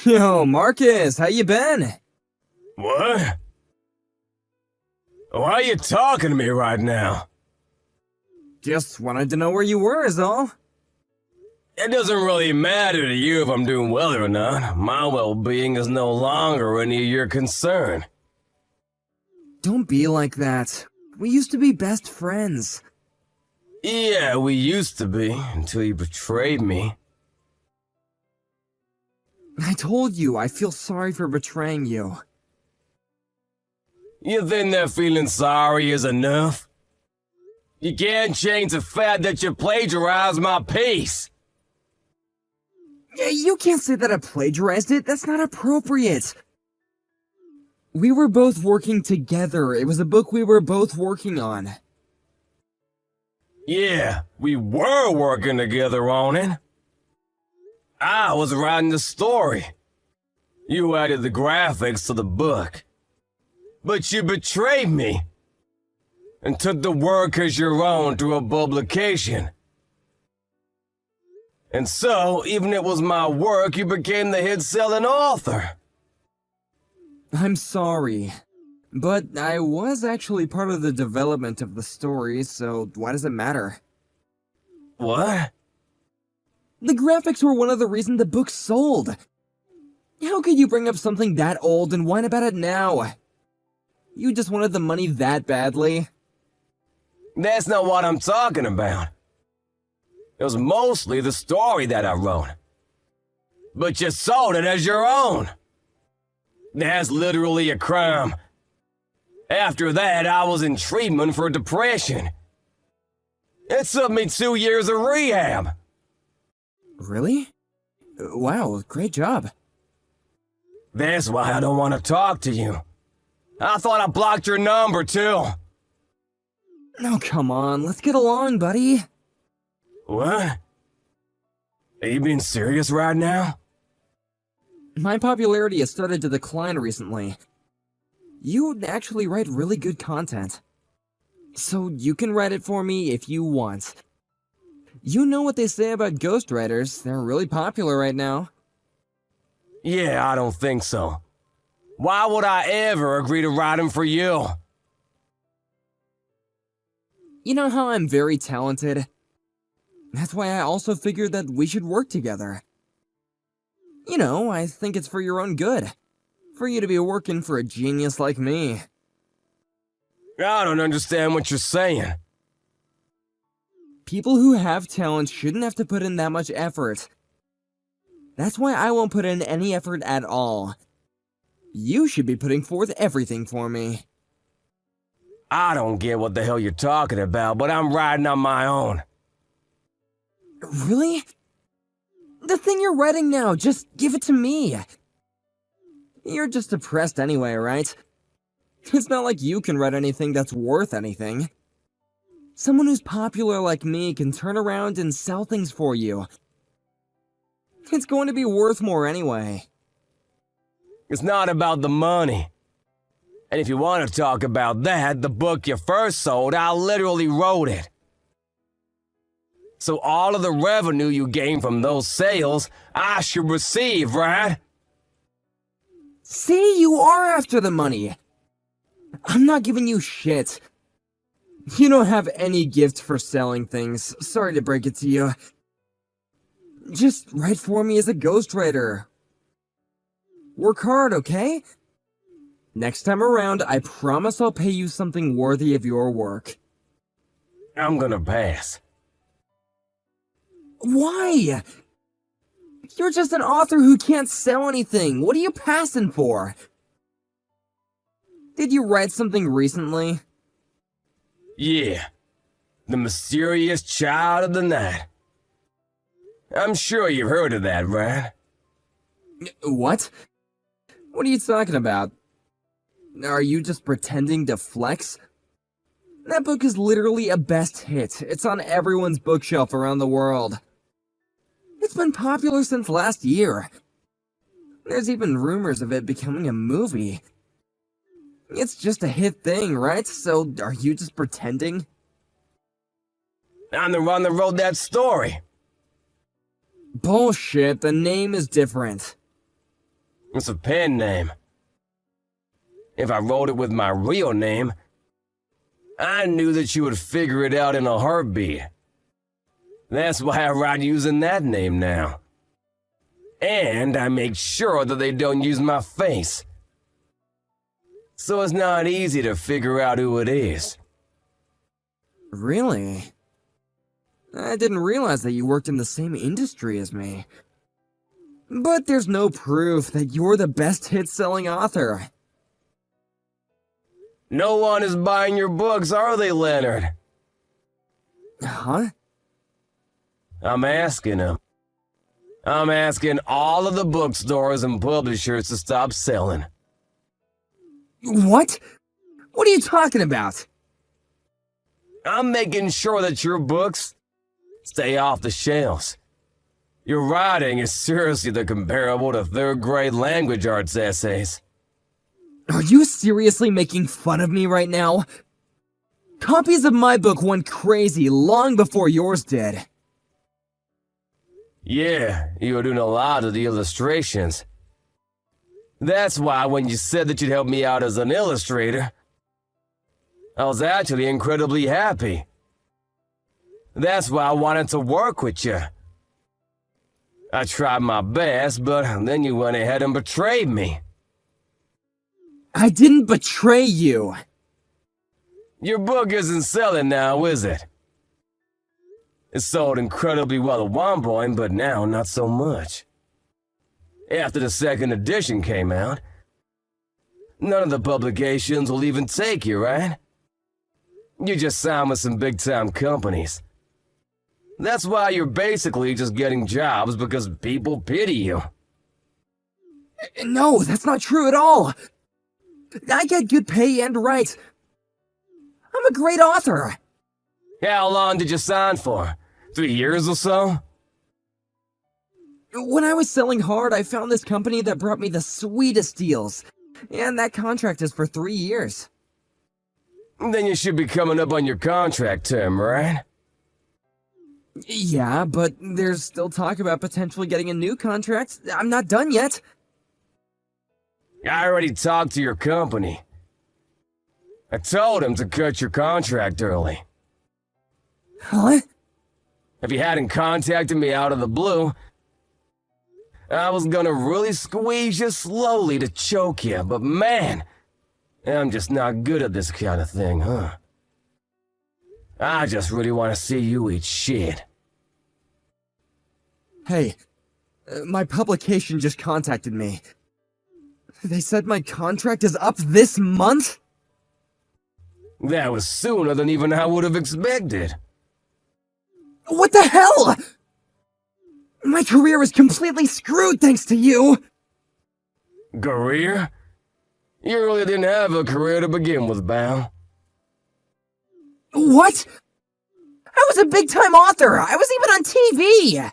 Yo, Marcus, how you been? What? Why are you talking to me right now? Just wanted to know where you were is all. It doesn't really matter to you if I'm doing well or not. My well-being is no longer any of your concern. Don't be like that. We used to be best friends. Yeah, we used to be, until you betrayed me. I told you, I feel sorry for betraying you. You think that feeling sorry is enough? You can't change the fact that you plagiarized my piece. You can't say that I plagiarized it, that's not appropriate. We were both working together, it was a book we were both working on. Yeah, we were working together on it. I was writing the story. You added the graphics to the book. But you betrayed me and took the work as your own through a publication. And so, even if it was my work, you became the hit-selling author. I'm sorry, but I was actually part of the development of the story, so why does it matter? What? The graphics were one of the reasons the book sold. How could you bring up something that old and whine about it now? You just wanted the money that badly? That's not what I'm talking about. It was mostly the story that I wrote. But you sold it as your own. That's literally a crime. After that, I was in treatment for depression. It took me 2 years of rehab. Really? Wow, great job. That's why I don't want to talk to you. I thought I blocked your number, too. Oh, come on, let's get along, buddy. What? Are you being serious right now? My popularity has started to decline recently. You actually write really good content. So you can write it for me if you want. You know what they say about ghostwriters, they're really popular right now. Yeah, I don't think so. Why would I ever agree to write them for you? You know how I'm very talented? That's why I also figured that we should work together. You know, I think it's for your own good. For you to be working for a genius like me. I don't understand what you're saying. People who have talent shouldn't have to put in that much effort. That's why I won't put in any effort at all. You should be putting forth everything for me. I don't get what the hell you're talking about, but I'm writing on my own. Really? The thing you're writing now, just give it to me. You're just depressed anyway, right? It's not like you can write anything that's worth anything. Someone who's popular like me can turn around and sell things for you. It's going to be worth more anyway. It's not about the money. And if you want to talk about that, the book you first sold, I literally wrote it. So all of the revenue you gain from those sales, I should receive, right? See, you are after the money. I'm not giving you shit. You don't have any gift for selling things. Sorry to break it to you. Just write for me as a ghostwriter. Work hard, okay? Next time around, I promise I'll pay you something worthy of your work. I'm gonna pass. Why? You're just an author who can't sell anything. What are you passing for? Did you write something recently? Yeah. The Mysterious Child of the Night. I'm sure you've heard of that, right? What? What are you talking about? Are you just pretending to flex? That book is literally a best hit. It's on everyone's bookshelf around the world. It's been popular since last year. There's even rumors of it becoming a movie. It's just a hit thing, right? So, are you just pretending? I'm the one that wrote that story. Bullshit, the name is different. It's a pen name. If I wrote it with my real name, I knew that you would figure it out in a heartbeat. That's why I write using that name now. And I make sure that they don't use my face. So it's not easy to figure out who it is. Really? I didn't realize that you worked in the same industry as me. But there's no proof that you're the best hit-selling author. No one is buying your books, are they, Leonard? Huh? I'm asking them. I'm asking all of the bookstores and publishers to stop selling. What? What are you talking about? I'm making sure that your books stay off the shelves. Your writing is seriously the comparable to third-grade language arts essays. Are you seriously making fun of me right now? Copies of my book went crazy long before yours did. Yeah, you were doing a lot of the illustrations. That's why when you said that you'd help me out as an illustrator, I was actually incredibly happy. That's why I wanted to work with you. I tried my best, but then you went ahead and betrayed me. I didn't betray you. Your book isn't selling now, is it? It sold incredibly well at one point, but now not so much. After the second edition came out, none of the publications will even take you, right? You just signed with some big-time companies. That's why you're basically just getting jobs because people pity you. No, that's not true at all. I get good pay and rights. I'm a great author. How long did you sign for? 3 years or so? When I was selling hard, I found this company that brought me the sweetest deals. And that contract is for 3 years. Then you should be coming up on your contract term, right? Yeah, but there's still talk about potentially getting a new contract. I'm not done yet. I already talked to your company. I told him to cut your contract early. Huh? If you hadn't contacted me out of the blue, I was gonna really squeeze you slowly to choke you, but man, I'm just not good at this kind of thing, huh? I just really want to see you eat shit. Hey, my publication just contacted me. They said my contract is up this month? That was sooner than even I would have expected. What the hell? My career is completely screwed thanks to you! Career? You really didn't have a career to begin with, Bal. What? I was a big-time author! I was even on TV!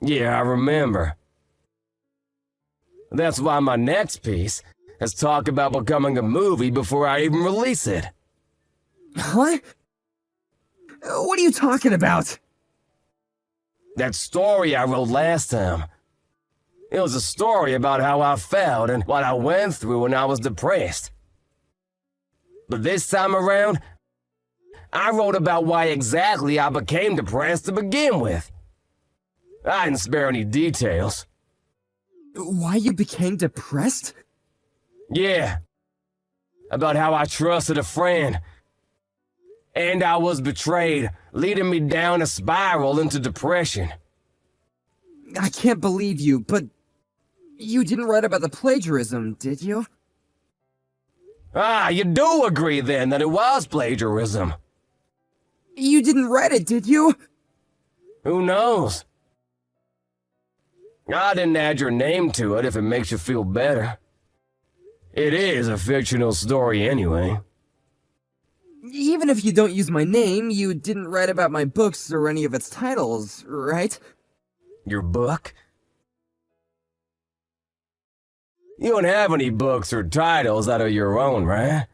Yeah, I remember. That's why my next piece has talked about becoming a movie before I even release it. Huh? What are you talking about? That story I wrote last time. It was a story about how I felt and what I went through when I was depressed. But this time around, I wrote about why exactly I became depressed to begin with. I didn't spare any details. Why you became depressed? Yeah. About how I trusted a friend. And I was betrayed, leading me down a spiral into depression. I can't believe you, but you didn't write about the plagiarism, did you? Ah, you do agree then that it was plagiarism. You didn't write it, did you? Who knows? I didn't add your name to it if it makes you feel better. It is a fictional story anyway. Even if you don't use my name, you didn't write about my books or any of its titles, right? Your book? You don't have any books or titles that are your own, right?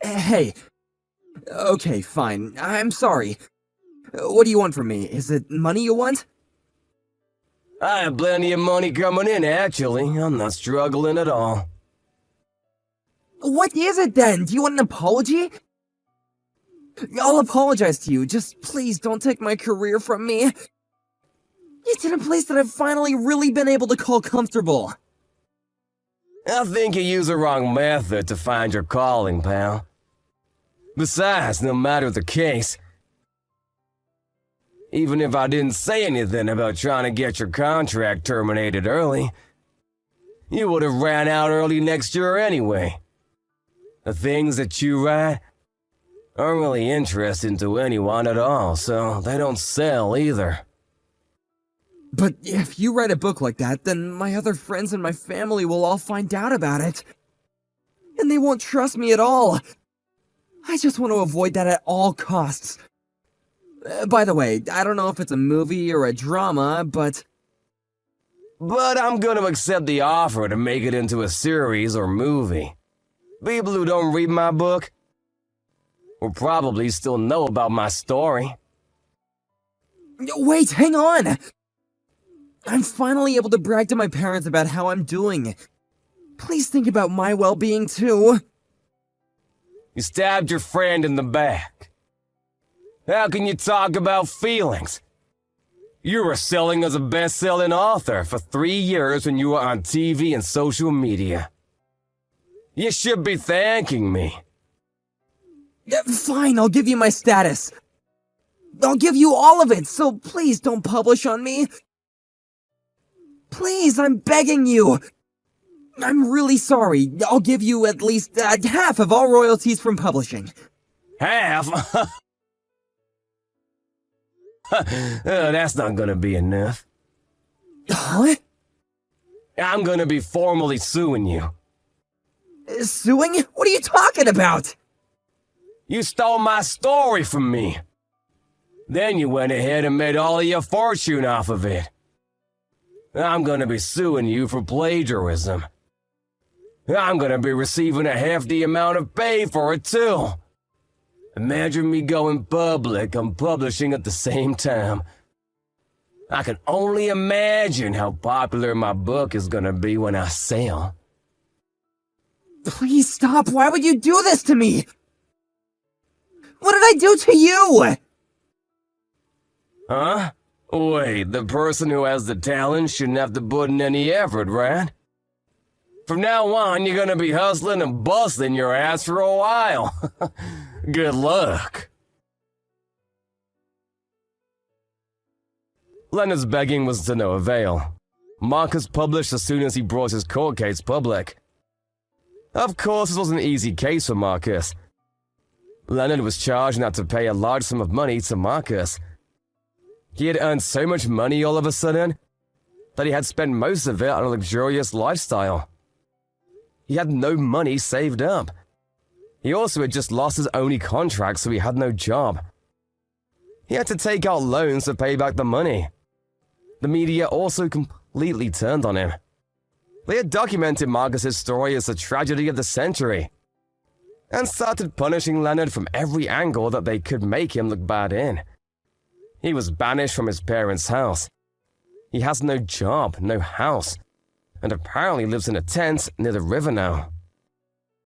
Hey. Okay, fine. I'm sorry. What do you want from me? Is it money you want? I have plenty of money coming in, actually. I'm not struggling at all. What is it then? Do you want an apology? I'll apologize to you, just please don't take my career from me. It's in a place that I've finally really been able to call comfortable. I think you use the wrong method to find your calling, pal. Besides, no matter the case, even if I didn't say anything about trying to get your contract terminated early, you would have ran out early next year anyway. The things that you write aren't really interesting to anyone at all, so they don't sell either. But if you write a book like that, then my other friends and my family will all find out about it. And they won't trust me at all. I just want to avoid that at all costs. By the way, I don't know if it's a movie or a drama, but I'm gonna accept the offer to make it into a series or movie. People who don't read my book will probably still know about my story. Wait, hang on! I'm finally able to brag to my parents about how I'm doing. Please think about my well-being too. You stabbed your friend in the back. How can you talk about feelings? You were selling as a best-selling author for 3 years when you were on TV and social media. You should be thanking me. Fine, I'll give you my status. I'll give you all of it, so please don't publish on me. Please, I'm begging you. I'm really sorry. I'll give you at least half of all royalties from publishing. Half? That's not gonna be enough. Huh? I'm gonna be formally suing you. Suing? What are you talking about? You stole my story from me. Then you went ahead and made all of your fortune off of it. I'm gonna be suing you for plagiarism. I'm gonna be receiving a hefty amount of pay for it too. Imagine me going public and publishing at the same time. I can only imagine how popular my book is gonna be when I sell. Please stop. Why would you do this to me? What did I do to you? Huh? Wait, the person who has the talent shouldn't have to put in any effort, right? From now on, you're gonna be hustling and busting your ass for a while. Good luck. Leonard's begging was to no avail. Marcus published as soon as he brought his court case public. Of course, this was an easy case for Marcus. Leonard was charged not to pay a large sum of money to Marcus. He had earned so much money all of a sudden that he had spent most of it on a luxurious lifestyle. He had no money saved up. He also had just lost his only contract, so he had no job. He had to take out loans to pay back the money. The media also completely turned on him. They had documented Marcus's story as the tragedy of the century, and started punishing Leonard from every angle that they could make him look bad in. He was banished from his parents' house. He has no job, no house, and apparently lives in a tent near the river now.